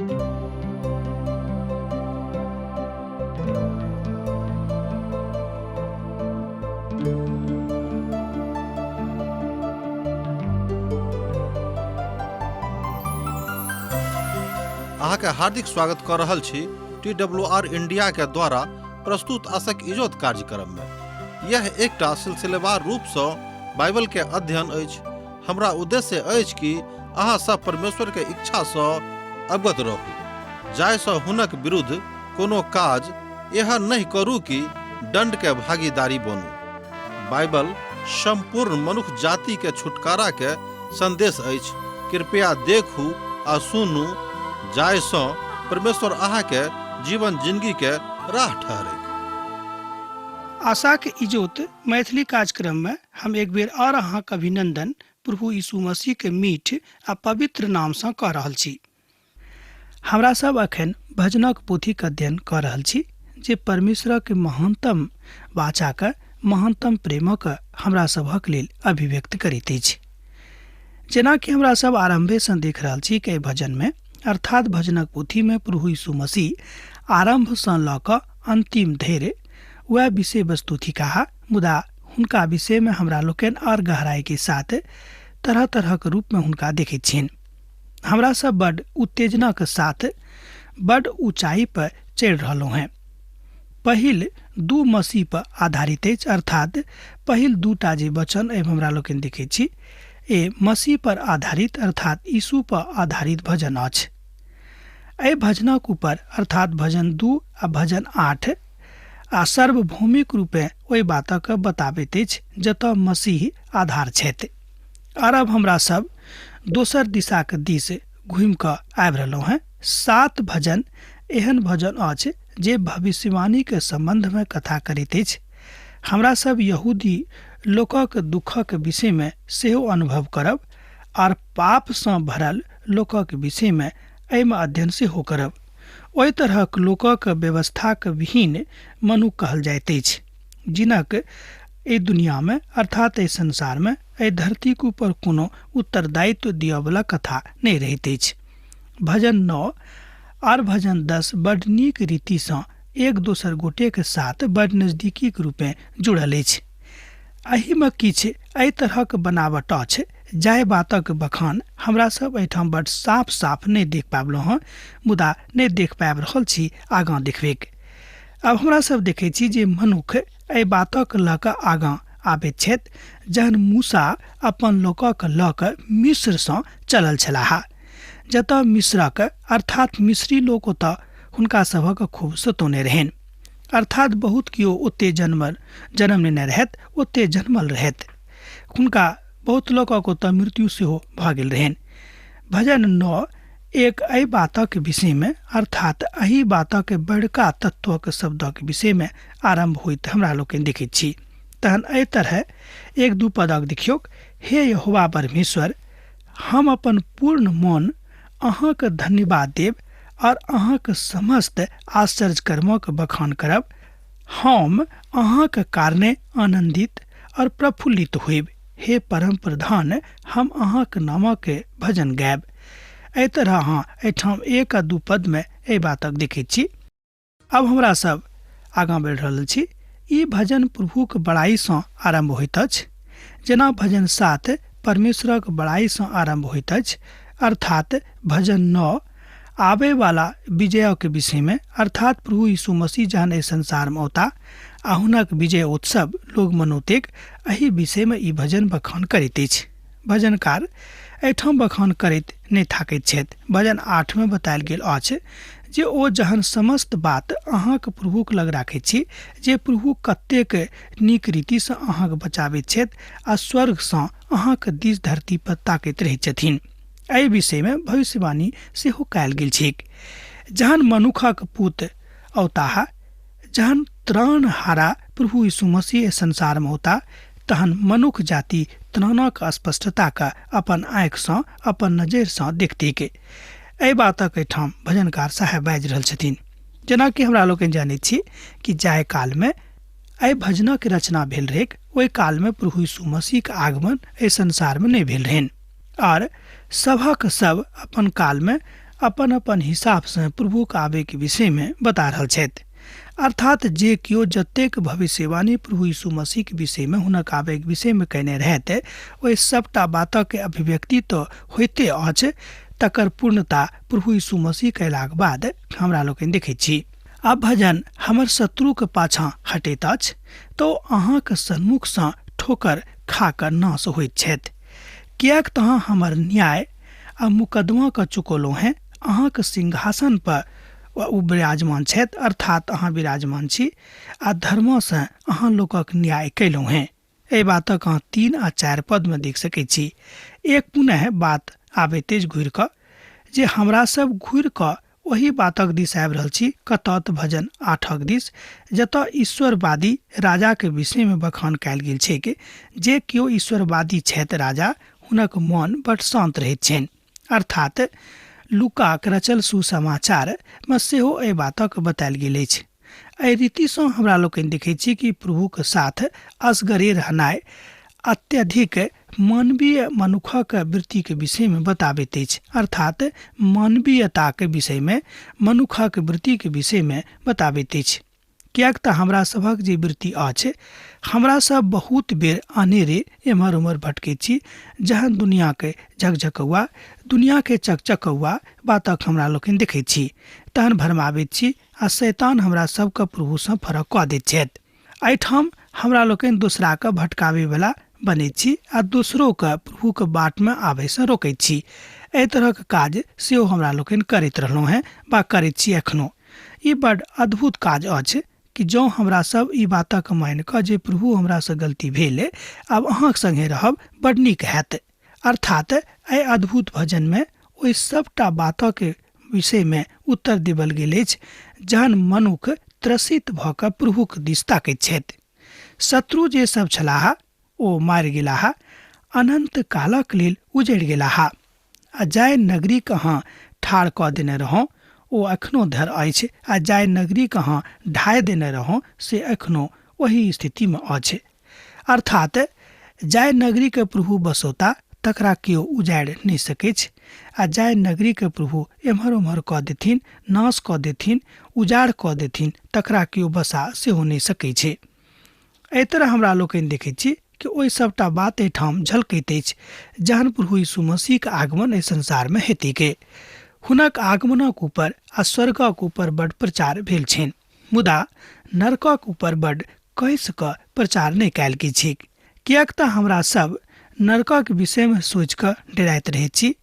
अहाँके हार्दिक स्वागत कर रहल छी TWR इंडिया के द्वारा प्रस्तुत आशक इजोत कार्यक्रम में। यह एकटा सिलसिलेवार रूप से बाइबल के अध्ययन अछि। हमरा उद्देश्य अछि कि अहाँ सब परमेश्वर के इच्छा से अवगत रहू, जाय से हुनक विरुद्ध कोनो काज एहन नहीं करू कि दंड के भागीदारी बनू। बाइबल संपूर्ण मनुष्य जाति के छुटकारा के संदेश अछि। कृपया देखू आ सुनू, जाय सो परमेश्वर अहाँ के जीवन जिंदगी के राह ठहरे। आशा के इजोत मैथिली कार्यक्रम में हम एक बेर और अहाँ के अभिनंदन प्रभु यीशु मसीह के मीठ आ पवित्र नाम से कह रहल छी। हमरा सब अखन भजनक पोथी के अध्ययन कर रहल छी, जे परमेश्वर के महानतम वाचा के महानतम प्रेम के हमरा सबहक लेल अभिव्यक्त करैत अछि। जेना कि हमरा सब आरंभे से देख रहल छी कि भजन में अर्थात भजनक पोथी में प्रभु यीशु मसीह आरंभ से ल क अंतिम धरि वह विषय वस्तु थिकाहा, मुदा हुनका विषय में हमरा लोकन और गहराई के साथ तरह तरह के रूप में हुनका देखैत छिन। हमरा सब बड़ उत्तेजना के साथ बड़ ऊंचाई पर चढ़ रहलो हैं। पहिल दू मसीह पर आधारित अछि, अर्थात पहिल दूटा जे वचन एवं हमरा लोकन देखैत छी ए मसीह पर आधारित अर्थात यीशु पर आधारित भजन अछि। ए भजनक ऊपर अर्थात भजन 2 आ भजन 8 आ सार्वभौमिक रूपे ओहि बातक बताबैत अछि जतऽ मसीह आधार छथि। और अब हमरा सब दोसर दिशा के दिस घूम कऽ आबि रहलहुँ हैं। 7 भजन एहन भजन अछि जे भविष्यवाणी के संबंध में कथा करैत अछि। हमरा सब यहूदी लोकक दुखक विषय में सेहो अनुभव करब और पाप से भरल लोकक विषय में एहिमे अध्ययन सेहो करब। ओहि तरहक लोकक व्यवस्थाक विहीन मनुष्य कहल जाइत अछि, जिनक एहि दुनिया में अर्थात एहि संसार में एहि धरती के ऊपर कोनो उत्तरदायित्व दिअ वाला कथा नहीं रहैत अछि। भजन 9 और भजन 10 बड़ नीक रीति से एक दोसर गोटे के साथ बड़ नजदीकी के रूपे जुड़ल अछि। एहि में किछ एहि तरहक बनावट अछि जाय बातक बखान हमरा सब एठाम बड़ साफ साफ नहीं देख पाबलहुँ हैं, मुदा नहीं देख पाबि रहल छी, आगाँ देखबेक। अब हमरा सब देखै छी जे मनुख एहि बातक लऽ कऽ आगाँ आबैत छथि जहन मूसा अपन लोकक लऽ कऽ मिस्र सँ चलल छलाह, जतऽ मिस्रक अर्थात मिस्री लोक ओतऽ हुनका सभक खूब सतौने रहनि, अर्थात बहुत किओ ओते जन्म लेने रहथि, ओते जन्मल रहथि, हुनका बहुत लोकक ओतऽ मृत्यु सेहो भऽ गेल रहनि। भजन 9 एक एहि बातक विषय में अर्थात एहि बातक बड़का तत्वक शब्दक विषय में आरंभ होइत हमरा लोकनि देखैत छी। तहन एहि तरह 1-2 पदक देखियौ। हे यहोवा परमेश्वर, हम अपन पूर्ण मन अहाँके धन्यवाद देब और अहाँके समस्त आश्चर्य कर्मक बखान करब। हम अहाँके कारणे आनंदित और प्रफुल्लित होइब। हे परम प्रधान, हम अहाँके नामक भजन गायब। एहि तरह अहाँ एठाम 1-2 पद में एहि बातक देखैत छी। अब हमरा सब आगाँ बढ़ि रहल छी। ई भजन प्रभुक बड़ाई सँ आरंभ होइत अछि, जेना भजन 7 परमेश्वरक बड़ाई सँ आरंभ होइत अछि, अर्थात भजन 9 आबे वाला विजय के विषय में अर्थात प्रभु यीशु मसीह जहन एहि संसार में औता आ हुनक विजय उत्सव लोग मनौतेक एहि विषय में ई भजन बखान करैत अछि। भजनकार एठाम बखान करैत नहीं थाकैत छथि। भजन 8 में बतायल गेल अछि जे ओ जहन समस्त बात अहाँके प्रभुक लग राखैत छी, जे प्रभु कतेक नीक रीति से अहाँके बचाबैत छथि आ स्वर्ग सँ अहाँके दिस धरती पर ताकैत रहैत छथिन। एहि विषय में भविष्यवाणी सेहो कयल गेल छैक। जहन मनुखक पुत औताह, जहन त्राणहारा प्रभु यीशु मसीह संसार में होता, तहन मनुख जाति त्राणक स्पष्टता का अपन आँख सँ अपन नजर सँ देखतेक। एहि बातक एठाम भजनकार साहेब बाजि रहल छथिन। जेना कि हमरा लोग जानैत छी कि जाय काल में एहि भजनक रचना भेल रहेक, ओहि काल में प्रभु यीशु मसीह के आगमन एहि संसार में नहीं भेल रहन और सभक सब अपन काल में अपन अपन हिसाब से प्रभु के आबे के विषय में बता रहल छथि। अर्थात जे कियो जतेक भविष्यवाणी प्रभु यीशु मसीह के विषय में हुनक आबे के विषय में कहने रहते ओहि सबटा बातक के अभिव्यक्ति तो होइते अछि, तकर पूर्णता प्रभु यीशु मसीह कयलाक बाद हमरा लोकनि देखैत छी। आब भजन हमर शत्रु के पाछा हटैत अछि तो अहाँके सन्मुख सँ ठोकर खा कऽ नाश होइत छथि। किएक तऽ अहाँ हमर न्याय आ मुकदमा के चुकौलहुँ हैं। अहाँके सिंहासन पर ओ विराजमान छथि, अर्थात अहाँ विराजमान छी आ धर्म से अहाँ लोकक न्याय कयलहुँ हैं। एहि बातक अहाँ 3 आ 4 पद में देख सकैत छी। एक पुनः बात आबे तेज घुरि कऽ जे हमरा सब घुरि कऽ वही बातक दिस आबि रहल छी। कतऽ भजन 8 दिस, जतऽ ईश्वरवादी राजा के विषय में बखान कयल गेल छै कि जे कियो ईश्वरवादी छथि राजा हुनक मन बड़ शांत रहैत छनि। अर्थात लूकाक रचल सुसमाचार में सेहो एहि बातक बतायल गेल अछि। एहि रीति सँ हमरा लोकनि देखैत छी कि प्रभु के साथ असगरे रहनाइ अत्यधिक मानवीय मनुखक वृत्ति के विषय में बताबैत अछि। अर्थात मानवीयता के विषय में मनुखक वृत्ति के विषय में बताबैत अछि। किएक तऽ हमरा सभक जे वृत्ति अछि, हमरा सब बहुत बेर अनेरे एम्हर उम्हर भटकैत छी, जहन दुनिया के झकझकौआ दुनिया के चकचकौआ बातक हमरा लोकनि देखैत छी तहन भरमाबैत छी आ शैतान हमरा सबके प्रभु सँ फरक कऽ दैत छथि। एहिठाम हमरा लोकनि दोसरा के भटकावे वाला बनैत छी आ दोसरो के प्रभु के बाट में आबे से रोकैत छी। एहि तरह के काज सेहो हमरा लोकनि करैत रहलहुँ हैं बा करैत छी एखनो। ई बड़ अद्भुत काज अछि कि जँ हमरा सब ई बातक मानि कऽ जे प्रभु हमरा से गलती भेल, आब अहाँक संगे रहब बड़ नीक हैत। अर्थात एहि अद्भुत भजन में ओहि सबटा बातक विषय में उत्तर देवल गेल अछि जहन मनुख त्रसित भऽ कऽ प्रभुक दिस ताकैत छथि। शत्रु जे सब छलाह ओ मारि गेलाह, अनंत कालक लेल उजड़ि गेलाह आ जाय नगरी कहाँ ठाढ़ कऽ देने रहौं ओ एखनो धर अछि आ जाय नगरी कहाँ ढाय देने रहौं से एखनो वही स्थिति में अछि। अर्थात जाय नगरी के प्रभु बसौता तकरा केओ उजाड़ि नहीं सकैछ आ जाय नगरी के प्रभु एम्हर उम्हर कऽ देथिन, नाश कऽ देथिन, उजाड़ कऽ देथिन, तकरा केओ बसा सेहो नहीं सकै छै। एहि तरह हमरा लोकनि देखैत छी कि ओहि सबटा बात एहिठाम झलकैत अछि जहन प्रभु यीशु मसीह के आगमन एहि संसार में हेतै के। हुनक आगमनक ऊपर आ स्वर्गक ऊपर बड़ प्रचार भेल छनि, मुदा नरकक ऊपर बड़ कस कऽ प्रचार नहीं कयल गेल छै। किएक तऽ हमरा सब नरकक विषय में सोच कऽ डराइत रहैत छी।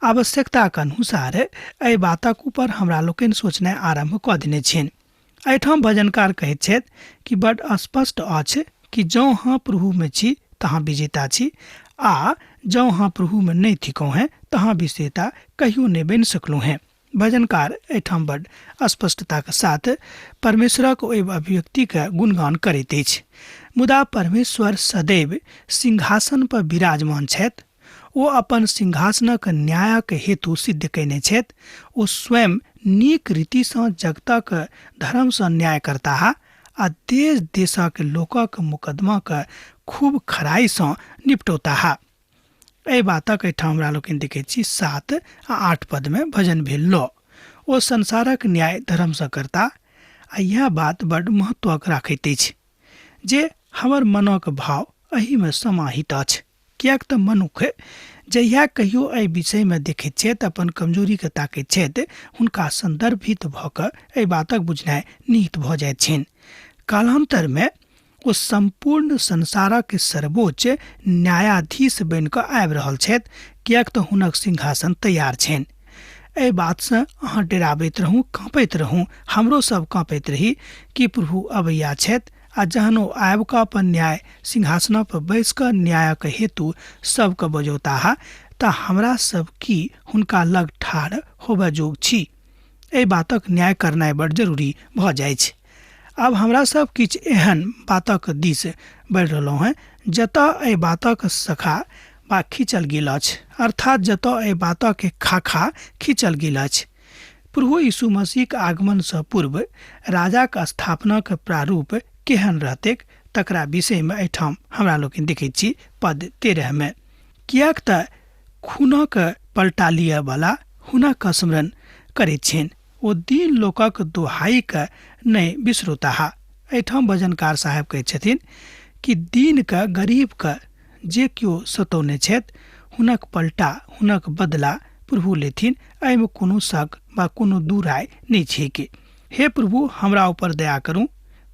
आवश्यकता के अनुसार एहि बातक ऊपर हमरा लोकनि सोचनाइ आरंभ कऽ देने छनि। एहिठाम भजनकार कहैत छथि कि बड़ स्पष्ट अछि कि जँ हाँ प्रभु में छी तहाँ विजेता छी आ जँ हाँ प्रभु में नहीं थिकौं हैं तहाँ विजेता कहियो नहीं बनि सकलहुँ हैं। भजनकार एहिठाम बड़ स्पष्टता के साथ परमेश्वरक ओहि अभिव्यक्ति के गुणगान करैत अछि। मुदा परमेश्वर सदैव सिंहासन पर विराजमान छथि। ओ अपन सिंहासनक न्यायक हेतु सिद्ध कयने छथि। ओ स्वयं नीक रीति सँ जगतक धर्म सँ न्याय करताह आ देश देशक लोकक मुकदमा के खूब खराई सँ निपटौताह। एहि बातक एहिठाम हमरा लोकनि देखैत छी 7 आ 8 पद में भजन भेल लौ। ओ संसारक न्याय धर्म सँ करता आ यह बात बड़ महत्वक राखैत अछि जे हमर मनक भाव एहि में समाहित अछि। किएक तऽ मनुख जहिया कहियो एहि विषय में देखैत छथि, अपन कमजोरी के ताकैत छथि, हुनका संदर्भित भऽ कऽ एहि बातक बुझनाइ निहित भऽ जाइत छनि। कालांतर में ओ संपूर्ण संसारक सर्वोच्च न्यायाधीश बनि कऽ आबि रहल छथि, किएक तऽ हुनक सिंहासन तैयार छनि। एहि बात से अहाँ डराबैत रहूं, कांपैत रहूं, हमरो सब कांपैत रही कि प्रभु अबैया छथि आ जहन ओ आबि कऽ अपन न्याय सिंहासन पर बैस कऽ न्यायक हेतु सबके बजौताह तऽ हमरा सब की हुनका लग ठाढ़ होबऽ जोग छी। एहि बातक न्याय करनाइ बड़ जरूरी भऽ जाइ छै। अब हमरा सब किछ एहन बातक दिस बढ़ि रहलहुँ हैं जतऽ एहि बातक सखा बा खींचल गेल अछि, अर्थात जतऽ एहि बातक खाखा खींचल गेल अछि। प्रभु यीशु मसीह के आगमन से पूर्व राजा के स्थापना के प्रारूप केहन रहतैक तकरा विषय में एहिठाम हमरा लोकनि देखैत छी पद 13 में। किएक तऽ खूनक पलटा लिअ वाला हुनक स्मरण करैत छनि। ओ दीन लोकक दोहाई के नहि बिसरुताह। एहिठाम भजनकार साहब कहैत छथिन कि दीन के गरीब के जे केओ सतौने छथि हुनक पलटा हुनक बदला प्रभु लेथिन। एहिमे कोनो शक वा कोनो दू राय नहि छै। हे प्रभु हमरा ऊपर दया करू।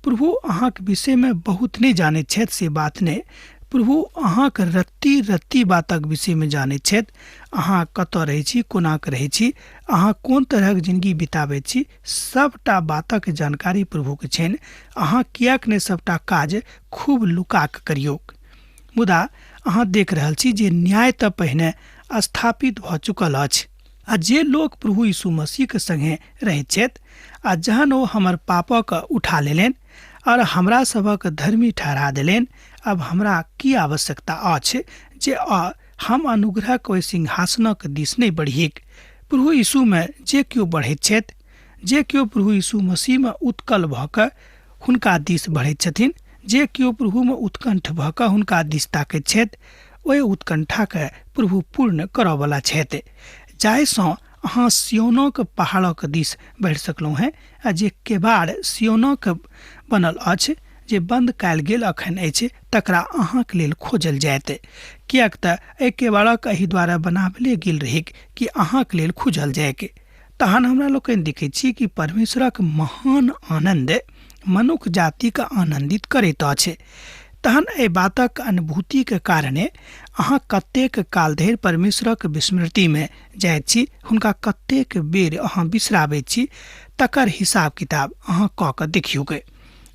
प्रभु अहाँके विषयमे बहुत नहि जानैत छथि से बात नहि। प्रभु अहाँके रत्ती रत्ती बातक विषयमे जानैत छथि। अहाँ कतऽ रहै छी, कोना के रहै छी, अहाँ कोन तरहक जिंदगी बिताबैत छी, सबटा बातक जानकारी प्रभुके छनि। अहाँ किएक नहि सबटा काज खूब लुका के करियौक। मुदा अहाँ देख रहल छी जे न्याय तऽ पहिने स्थापित भऽ चुकल अछि। आ जे लोग प्रभु यीशु मसीह के संगे रहैत छथि आ जहन ओ हमर पापक उठा लेलनि और हमरा सभक धर्मी ठहरा देलनि, अब हमरा की आवश्यकता अछि जे हम अनुग्रहक ओहि सिंहासनक दिस नहि बढ़िएक। प्रभु यीशु में जे केओ बढ़ैत छथि, जे केओ प्रभु यीशु मसीह में उत्कल भऽ कऽ हुनका दिस बढ़ैत छथिन, जे केओ प्रभु में उत्कंठ भऽ कऽ हुनका दिस ताकैत छथि, ओहि उत्कंठा के प्रभु पूर्ण करऽ वाला छथि। जाहिसँ अहाँ सियोनक पहाड़क दिस बढ़ि सकलहुँ हैं। आ जे केबाड़ सियोनक बनल अछि, जे बंद कयल गेल अखन अछि, तकरा अहाँके लेल खोजल जायत। किएक तऽ एहि केबाड़क एहि द्वारा बनाबले गेल रहै कि अहाँके लेल खोजल जायके। तहन हमरा लोकनि देखैत छी कि परमेश्वरक महान आनंद मनुष्य जाति के आनंदित करैत अछि। तहन एहि बातक अनुभूति के कारणे अहाँ कतेक काल धरि परमेश्वरक विस्मृति में जाइत छी, हुनका कतेक बेर अहाँ बिसराबैत छी, तकर हिसाब किताब अहाँ कऽ कऽ देखियौगे।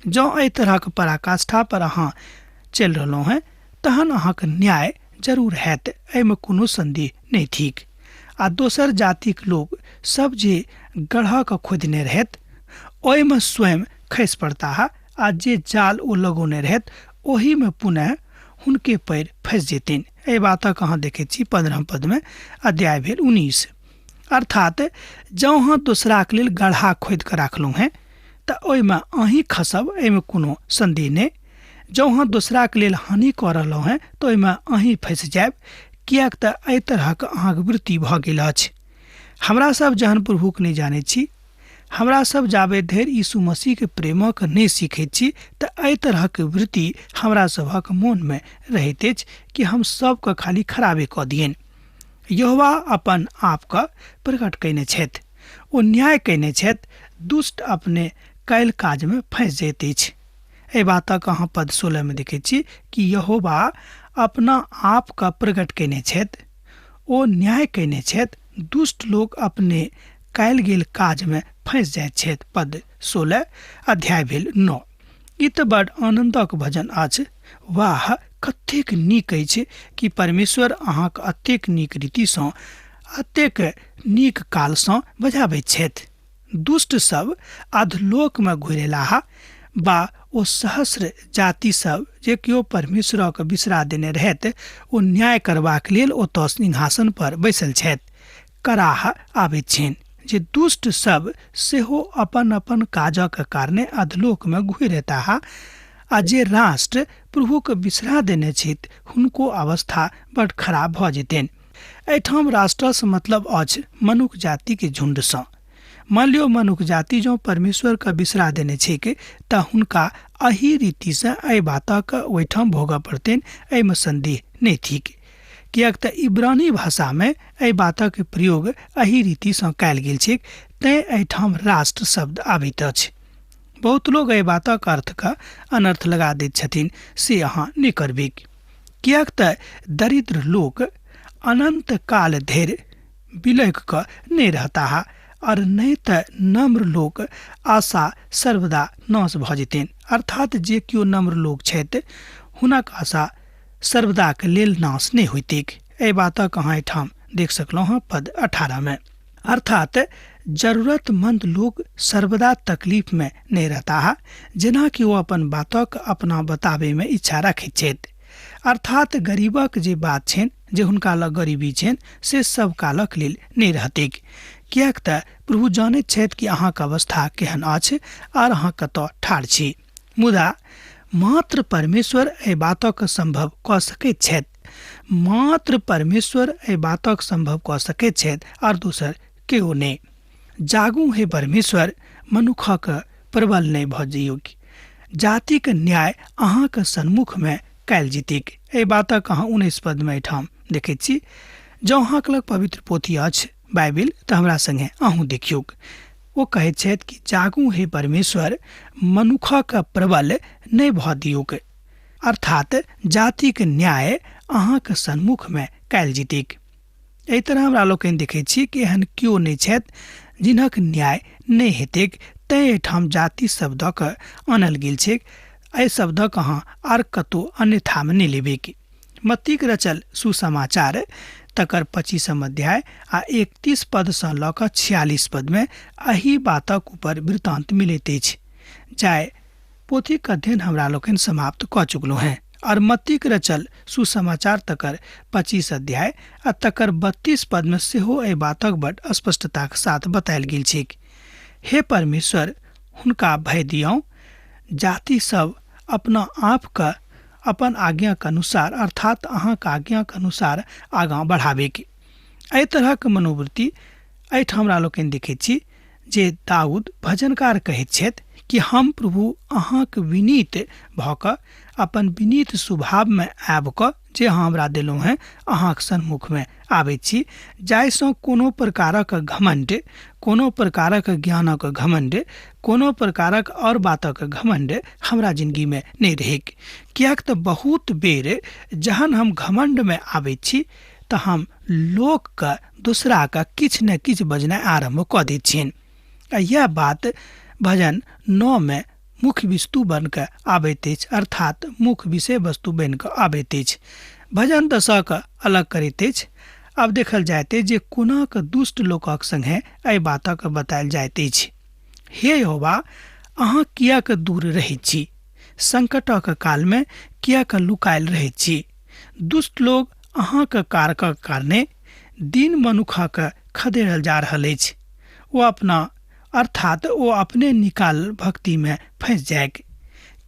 जँ एहि तरहक पराकाष्ठा पर अहाँ चलि रहलहुँ हैं, तहन अहाँके न्याय जरूर हैत, एहिमे कोनो संदेह नहि थिक। आ दोसर जातिक लोग सब जे गढ़क खोदने रहत ओहिमे स्वयं खसि पड़ता, आ जे जाल ओ लगौने रहत ओही में पुनः हुनके पैर फंस जेतनि। एहि बातक अहाँ देखैत छी 15 पद में, अध्याय भेल 19। अर्थात जँ अहाँ दोसराके लेल गड्ढा खोदि कऽ राखलहुँ हैं तऽ ओहिमे अहीं खसब, एहिमे कोनो संदेह नहि। जँ अहाँ दोसराके लेल हानि कऽ रहलहुँ हैं तऽ ओहिमे अहीं फंसि जायब, किएक तऽ एहि तरहक अहाँके वृत्ति भऽ गेल अछि। हमरा सब जहन प्रभुके नहि जानैत छी, हमरा सब जाबे धरि यीशु मसीह के प्रेमक नहीं सीखैत छी, तऽ एहि तरहक वृत्ति हमरा सभक मोन में रहैत अछि कि हम सबके खाली खराबे कऽ दियनि। यहोवा अपन आप के प्रकट कयने छथि, ओ न्याय कयने छथि, दुष्ट अपने कैल काज में फंस जाइत अछि। एहि बातक अहाँ पद 16 में देखैत छी कि यहोवा अपना आप का प्रकट कयने छथि, ओ न्याय कयने छथि, दुष्ट लोग अपने कैल गेल काज में फंस जाइत छथि। पद 16 अध्याय भेल 9। ई तऽ बड़ आनंदक भजन अछि। वाह, कतेक नीक अछि कि परमेश्वर अहाँके अतेक नीक रीतिसँ अतेक नीक कालसँ बजाबैत छथि। दुष्ट सब अधलोक में घुरेलाह, बा ओ सहस्र जाति सब जे केओ परमेश्वरक बिसरा देने रहत, ओ न्याय करबाक लेल ओतऽ सिंहासन पर बैसल छथि। कराह आबैत छनि जे दुष्ट सब सेहो अपन अपन काजक कारणे अधलोक में घुरेताह, आ जे राष्ट्र प्रभु के बिसरा देने छथि हुनको अवस्था बड़ खराब भऽ जेतनि। एहिठाम राष्ट्रसँ मतलब अछि मनुष्य जाति के झुंडसँ। मान लियो मनुष्य जाति जो परमेश्वर के बिसरा देने छै तऽ हुनका एही रीतिसँ एहि बातक ओहिठाम भोगऽ पड़तनि, एहिमे संदेह नहि थिक। किएक तऽ इब्रानी भाषा में एहि बातक प्रयोग एही रीतिसँ कयल गेल छै, तैं एहिठाम राष्ट्र शब्द आबैत अछि। बहुत लोग एहि बातक अर्थ का अनर्थ लगा दैत छथिन, से अहाँ नहि करबै। किएक तऽ दरिद्र लोक अनंत काल धरि बिलख कऽ नहि रहता, और नहीं तऽ नम्र लोक आशा सर्वदा नाश भऽ जेतनि। अर्थात जे केओ नम्र लोक छथि हुनक आशा सर्वदा के लेल नाश नहीं होइतेक। एहि बातक अहाँ एहिठाम देख सकलहुँ हँ पद 18 में। अर्थात जरूरतमंद लोग सर्वदा तकलीफ में नहीं रहता, जेना कि वो अपन बातक अपना बताबे में इच्छा रखैत छथि। अर्थात गरीबक जे बात छनि, जे हुनका लग गरीबी छनि, से सब कालक लेल नहीं रहतेक। किएक तऽ प्रभु जानैत छथि कि अहाँके अवस्था केहन अछि और अहाँ कतऽ ठाढ़ छी। मुदा मात्र परमेश्वर एहि बातक संभव कऽ सकैत छथि। मात्र परमेश्वर एहि बातक संभव कऽ सकैत छथि और दोसर केओ नहि। जागू हे परमेश्वर मनुखक प्रबल नहीं भ जइयो। जाति के न्याय अहाँ के सन्मुख में कैल जीतिक। ए बातक अहाँ 19 पद में ठाम देखे छी। जँ अहाँ लग पवित्र पोथी अछि बाइबिल तऽ हमरा संगे अहूँ देखियौक। ओ कहै छथि कि जागू हे परमेश्वर मनुखक प्रबल नहीं भ दियौक, अर्थात जाति के न्याय अहाँ के सन्मुख में कैल जीतिक। एहि तरह हमरा लोकनि देखै छी कि एहन केओ नहीं छथि जिनक न्याय नहीं हेतैक। तैं एहिठाम जाति शब्दक आनल गेल छै। एहि शब्दक अहाँ आर कतौ अन्यथा में नहीं लेबेक। मत्तीक रचल सुसमाचार तकर 25 अध्याय आ 31 पद सँ लऽ कऽ 46 पद में एही बातक ऊपर वृत्तांत मिलैत अछि। जाय पोथीक अध्ययन हमरा लोकनि समाप्त कऽ चुकलहुँ हैं और मत्तीक रचल सुसमाचार तकर 25 अध्याय आ तकर 32 पद में सेहो एहि बातक बड़ स्पष्टता के साथ बतायल गेल छै। हे परमेश्वर हुनका भय दियौ, जाति सब अपना आप का अपन आज्ञा के अनुसार अर्थात अहाँ के आज्ञा के अनुसार आगाँ बढ़ाबे के। एहि तरह के मनोवृत्ति एहिठाम हमरा लोकनि देखै छी जे दाऊद भजनकार कहैत छथि कि हम प्रभु अहाँ के विनीत भऽ कऽ अपन विनीत स्वभाव में आबि कऽ जे अहाँ हमरा देलहुँ हैं अहाँ के सन्मुख में आबै छी, जाहिसँ कोनो प्रकारक घमंड, कोनो प्रकारक ज्ञानक घमंड, कोनो प्रकारक और बातक घमंड हमरा जिंदगी में नहीं रहेक। कियाक तऽ बहुत बेर जहन हम घमंड में आबै छी तऽ हम लोक के दूसरा के किछ न किछ बजनाइ आरंभ कऽ दै छियनि। यह बात भजन 9 में मुख्य वस्तु बन के आबैत अछि, अर्थात मुख्य विषय वस्तु बन के आबैत अछि। भजन 10 के अलग करैत अछि। अब देखल जायत जे कोना के दुष्ट लोकक संगे एहि बातक बतायल जाइत अछि। हे यहोवा अहाँ कियाक दूर रहैत छी, संकटक काल में कियाक लुकायल रहैत छी। दुष्ट लोग अहाँ के कारक कारणे दिन मनुखक खदेड़ल जा रहल अछि। वो अपना अर्थात वो अपने निकाल भक्ति में फंस जाएक।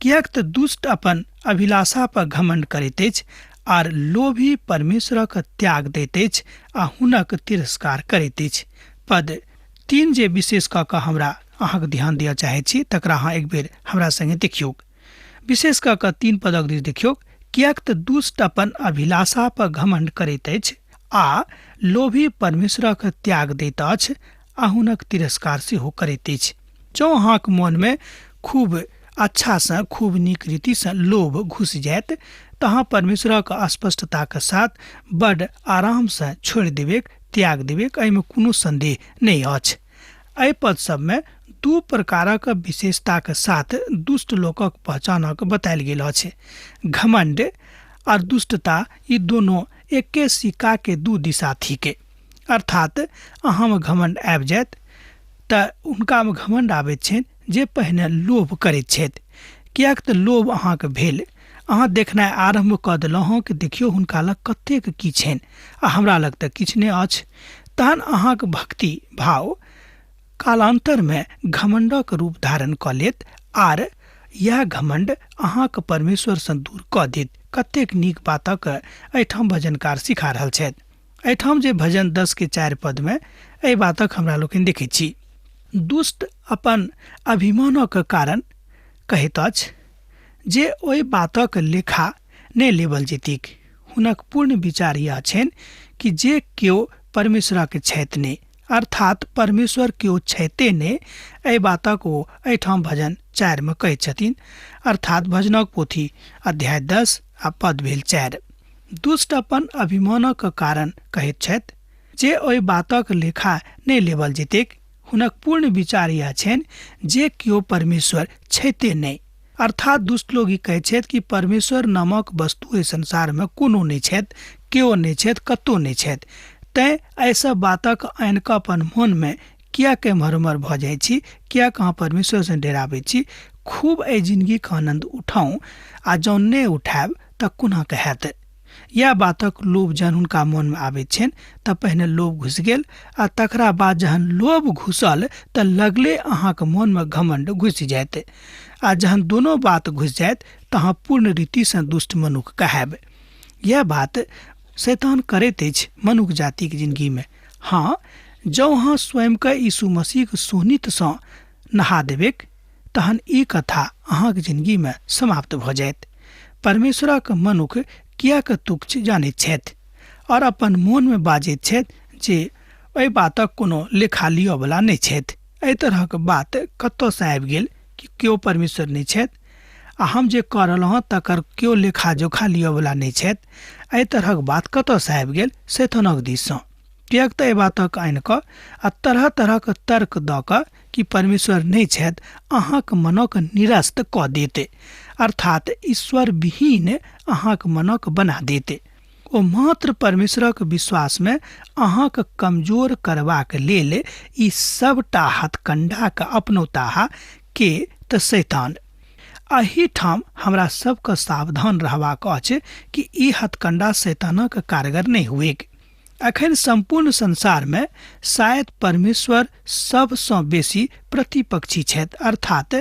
कियाक तऽ दुष्ट अपन अभिलाषा पर घमंड करैत अछि आर लोभी परमेश्वरक त्याग दैत अछि आ हुनक तिरस्कार करैत अछि। पद 3 जे विशेष कऽ कऽ हमरा अहाँके ध्यान दिअ चाहै छी तकरा अहाँ एक बेर हमरा संगे देखियौ। विशेष कऽ कऽ 3 पदक दिस देखियौ। कियाक तऽ दुष्ट अपन अभिलाषा पर घमंड करैत अछि आ लोभी परमेश्वरक त्याग दैत अछि आ हुनक तिरस्कार सेहो करैत अछि। जँ अहाँक मन में खूब अच्छा से खूब नीक रीति से लोभ घुस जायत तऽ अहाँ परमेश्वरक स्पष्टता के साथ बड़ आराम से छोड़ देबेक, त्याग देबेक। एहिमे कोनो संदेह नहीं अछि। एहि पद सब में 2 प्रकारक विशेषता के साथ दुष्ट लोकक पहचानक बतायल गेल अछि। घमंड और दुष्टता ई दोनों एके सिक्का के 2 दिशा थिके। अर्थात अहाँ में घमंड आबि जायत तऽ हुनका में घमंड आबैत छनि जे पहिने लोभ करैत छथि। कियाक तऽ लोभ अहाँके भेल, अहाँ देखनाइ आरंभ कऽ देलहुँ कि देखियौ हुनका लग कतेक की छनि आ हमरा लग तऽ किछु नहि अछि। तहन अहाँके भक्ति भाव कालांतर में घमंडक रूप धारण कऽ लेत आर यह घमंड अहाँके परमेश्वर सँ दूर कऽ देत। कतेक नीक बातक एहिठाम भजनकार सिखा रहल छथि। एहिठाम जे भजन 10 के 4 पद में एहि बातक हमरा लोकनि देखै छी। दुष्ट अपन अभिमानक कारण कहैत अछि जे ओहि बातक लेखा नहि लेबल जेतिक। हुनक पूर्ण विचार यह छनि कि जे केओ परमेश्वरक छथि नहि, अर्थात परमेश्वर केओ छथि नहि। एहि बातक ओ एहिठाम भजन 4 में कहैत छथिन, अर्थात भजनक पोथी अध्याय 10 आ पद भेल 4। दुष्ट अपन अभिमानक कारण कहैत छथि जे ओहि बातक लेखा नहि लेबल जेतिक। हुनक पूर्ण विचार यह छनि जे केओ परमेश्वर छथि नहि, अर्थात दुष्ट लोग ई कहै छथि कि परमेश्वर नामक वस्तु एहि संसार में कोनो नहि छथि, केओ नहि छथि, कतौ नहि छथि। तैं ऐसा बातक आनि कऽ अपन मन में कियाक एम्हर भऽ जाइ छी, कियाक अहाँ परमेश्वर से डेराबै छी। खूब एहि जिंदगी के आनंद उठाऊ आ जौं नहि उठायब तऽ कोना के हैत। यह बातक लोभ जहन हुनका मन में आबैत छनि तऽ पहिने लोभ घुस गेल आ तकरा बाद जहन लोभ घुसल तऽ लगले अहाँके मन में घमंड घुस जायत आ जहन दोनों बात घुस जायत तऽ अहाँ पूर्ण रीति से दुष्ट मनुख कहायब। यह बात शैतान करैत अछि मनुख जाति के जिंदगी में। हाँ, जँ अहाँ स्वयं के यीशु मसीह के सोनित सँ नहा देबेक तहन ई कथा अहाँक जिंदगी में समाप्त भ जायत। परमेश्वरक मनुख कियाक तुच्छ जानैत छथि और अपन मोन में बाजैत छथि जे एहि बातक कोनो लेखा लिअ वला नहि छथि। एहि तरहक बात कतऽ से आबि गेल कि केओ परमेश्वर नहि छथि आ हम जे कऽ रहलहुँ हँ तकर केओ लेखा जोखा लिअ वला नहि छथि। एहि तरहक बात कतऽ से आबि गेल शैतानक दिससँ। किएक तऽ एहि बातक आनि कऽ आ तरह तरहक तर्क दऽ कऽ कि परमेश्वर नहि छथि अहाँक मनक निरस्त कऽ देते, अर्थात ईश्वर विहीन अहाँक मनक बना देते। ओ मात्र परमेश्वरक विश्वास में अहाँक कमजोर करबाक लेल ई सबटा हथकंडाक अपनौताहा के तऽ शैतान। एही ठाम हमरा सबके सावधान रहबाक अछि कि ई हथकंडा शैतानक कारगर नहि हुएक। अखन संपूर्ण संसार में शायद परमेश्वर सबसँ बेसी प्रतिपक्षी छथि, अर्थात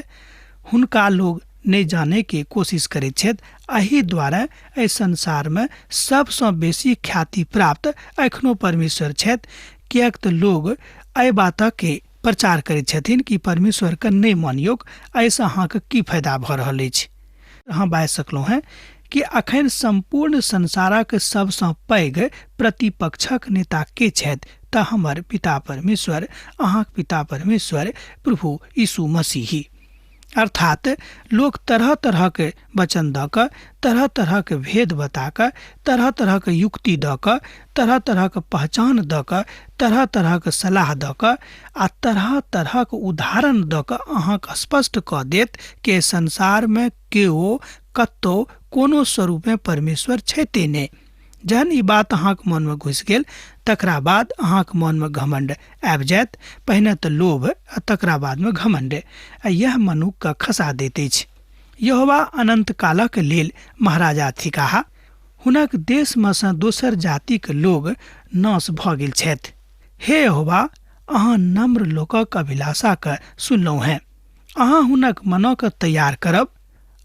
हुनका लोग नहीं जाने के कोशिश करैत छथि। एही द्वारा एहि संसार में सबसँ बेसी ख्याति प्राप्त एखनो परमेश्वर छथि, किएक तऽ लोग एहि बातक के प्रचार करैत छथिन कि परमेश्वर के नहीं मानियौक, एहिसँ अहाँके की फायदा भऽ रहल अछि। अहाँ बाजि सकलहुँ हैं कि अखन संपूर्ण संसारक सबसँ पैघ प्रतिपक्षक नेता के छथि तऽ हमर पिता परमेश्वर, अहाँक पिता परमेश्वर प्रभु यीशु मसीह। अर्थात लोग तरह तरह के वचन दऽ कऽ, तरह तरह के भेद बता कऽ, तरह तरह के युक्ति दऽ कऽ, तरह तरह के पहचान दऽ कऽ, तरह तरह के सलाह दऽ कऽ आ तरह तरह के उदाहरण दऽ कऽ अहाँके स्पष्ट कऽ देत कि संसार में केओ कतौ कोनो स्वरूप में परमेश्वर छथि नहि। जहन ई बात अहाँके मन में घुसि गेल तकरा बाद अहाँके मन में घमंड आबि जायत। पहिने तऽ लोभ आ तकरा बाद में घमंड, आ यह मनुख के खसा दैत अछि। यहोवा अनंत कालक लेल महाराजा थिकाह, हुनक देश में सँ दोसर जातिक लोग नाश भऽ गेल छथि। हे यहोवा, अहाँ नम्र लोकक अभिलाषा के सुनलहुँ हैं। अहाँ हुनक मनक तैयार करब,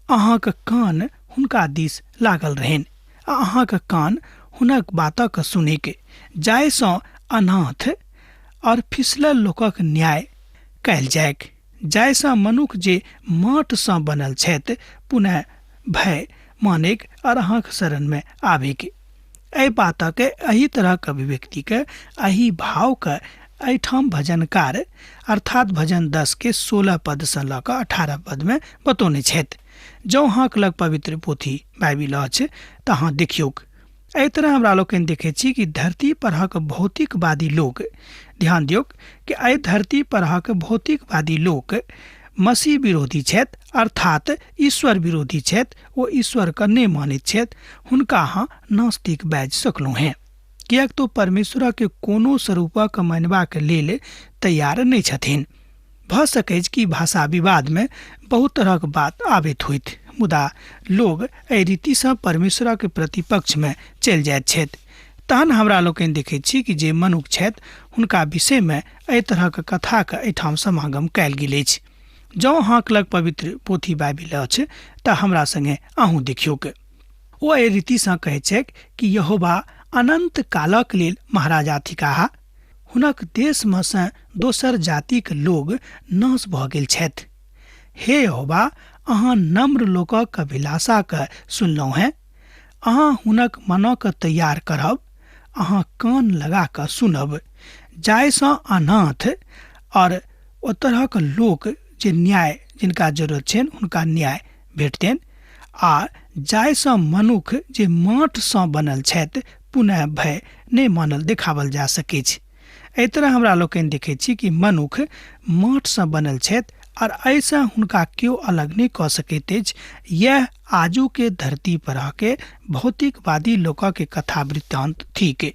अहाँक कान हुनका दिस लागल रहनि आ अहाँक कान हुनक बातक सुनिके, जाहिसँ अनाथ और फिसलल लोकक न्याय कयल जायक, जाहिसँ मनुख जे माटसँ बनल छथि पुनः भय मानेक और अहाँक शरण में आबेके। एहि बातक एही तरहक अभिव्यक्ति के, एही भाव के एहिठाम भजनकार अर्थात भजन 10 के 16 पद से लऽ कऽ 18 पद में बतौने छथि। जँ अहाँक लग पवित्र पोथी बाइबिल अछि तऽ अहाँ देखियौक। एहि तरह हमरा लोकनि देखैत छी कि धरती परहक भौतिकवादी लोग, ध्यान दियौक कि एहि धरती परहक भौतिकवादी लोग मसीह विरोधी छथि, अर्थात ईश्वर विरोधी छथि। ओ ईश्वर के नहि मानैत छथि। हुनका अहाँ नास्तिक बाजि सकलहुँ हैं, किएक तो परमेश्वर के कोनो स्वरूपक मानबाक लेल तैयार नहि छथिन। भऽ सकैछ कि भाषा विवाद में बहुत तरहक बात आबैत होइत, मुदा लोग एहि रीतिसँ परमेश्वर के प्रतिपक्ष में चलि जाइत छथि। तहन हमरा लोकनि देखैत छी कि जे मनुख छथि हुनका विषय में एहि तरहक कथाक एहिठाम समागम कयल गेल अछि। जँ अहाँक लग पवित्र पोथी बाइबिल अछि तऽ हमरा संगे अहूँ देखियौक। ओ एहि रीतिसँ कहैत छैक कि यहोवा अनंत कालक लेल महाराजा थिकाह, हुनक देश में सँ दोसर जातिक लोग नाश भऽ गेल छथि। हे यहोवा, अहाँ नम्र लोकक अभिलाषा के सुनलहुँ हैं। अहाँ हुनक मनक तैयार करब, अहाँ कान लगा कऽ सुनब, जाहिसँ अनाथ और ओ तरहक लोक जे न्याय जिनका जरूरत छनि हुनका न्याय भेटतनि, आ जाहिसँ मनुख जे माटसँ बनल छथि पुनः भय नहि मानल देखावल जा सकैछ। एहि तरह हमरा लोकनि देखैत छी कि मनुख माटसँ बनल छथि और एहिसँ हुनका केओ अलग नहि कऽ सकैत अछि। यह आजू के धरती पर के भौतिकवादी लोक के कथा वृत्तांत थिक,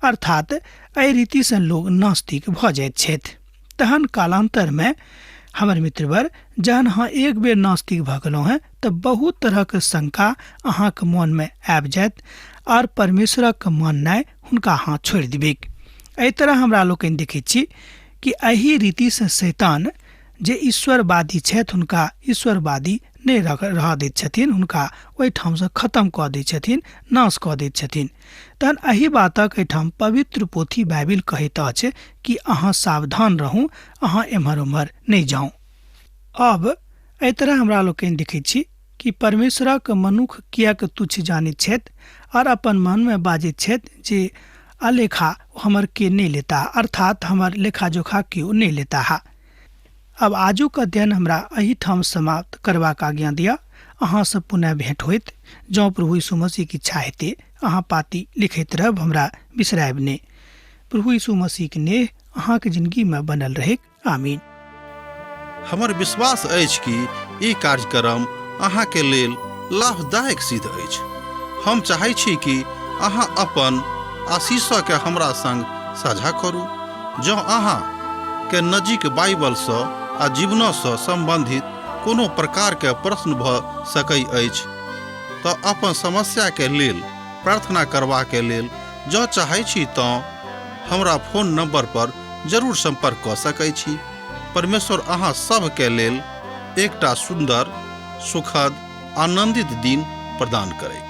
अर्थात एहि रीति से लोग नास्तिक भऽ जाइत छथि। तहन कालांतर में हमर मित्रवर, जहन अहाँ एक बेर नास्तिक भऽ गेलहुँ हैं तऽ बहुत तरहक शंका अहाँके मन में आबि जायत और परमेश्वरक माननाइ हुनका अहाँ छोड़ि देबेक। एहि तरह हमरा लोकनि देखैत छी कि एही रीति से शैतान जे ईश्वरवादी छथि हुनका ईश्वरवादी नहीं रह दैत छथिन, हुनका ओहिठामसँ खत्म कऽ दैत छथिन, नाश कऽ दैत छथिन। तहन एहि बातक एहिठाम पवित्र पोथी बाइबिल कहैत अछि कि अहाँ सावधान रहू, अहाँ एम्हर उम्हर नहीं जाऊ। अब एहि तरह हमरा लोकनि देखैत छी कि परमेश्वरक मनुख किएक तुच्छ जानैत छथि और अपन मन में बाजैत छथि जे अलेखा हमर के नहीं लेता, अर्थात हमर लेखा जोखा केओ नहीं लेता है। अब आजुक अध्ययन हमरा एही ठाम समाप्त करबाक आज्ञा दिया। अहाँ से पुनः भेंट होइत, जँ प्रभु यीशु मसीह की इच्छा हेतै अहाँ पाती लिखैत रहब, हमरा बिसरायब नहीं। प्रभु यीशु मसीह के नेह अहाँ के जिंदगी में बनल रहे। आमीन। हमर विश्वास अछि कि ई कार्यक्रम अहाँ के लेल लाभदायक सिद्ध अछि। हम चाहै छी कि अहाँ अपन आशीषक के हमरा संग साझा करू। जँ अहाँ के नजीक बाइबल सँ आ जीवन से संबंधित कोनो प्रकार के प्रश्न भऽ सकै अछि तऽ अपन समस्या के लेल प्रार्थना करबा के लेल जँ चाहै छी तऽ हमरा फोन नंबर पर जरूर संपर्क कऽ सकै छी। परमेश्वर अहाँ सब के लेल एकटा सुंदर, सुखद, आनंदित दिन प्रदान करे।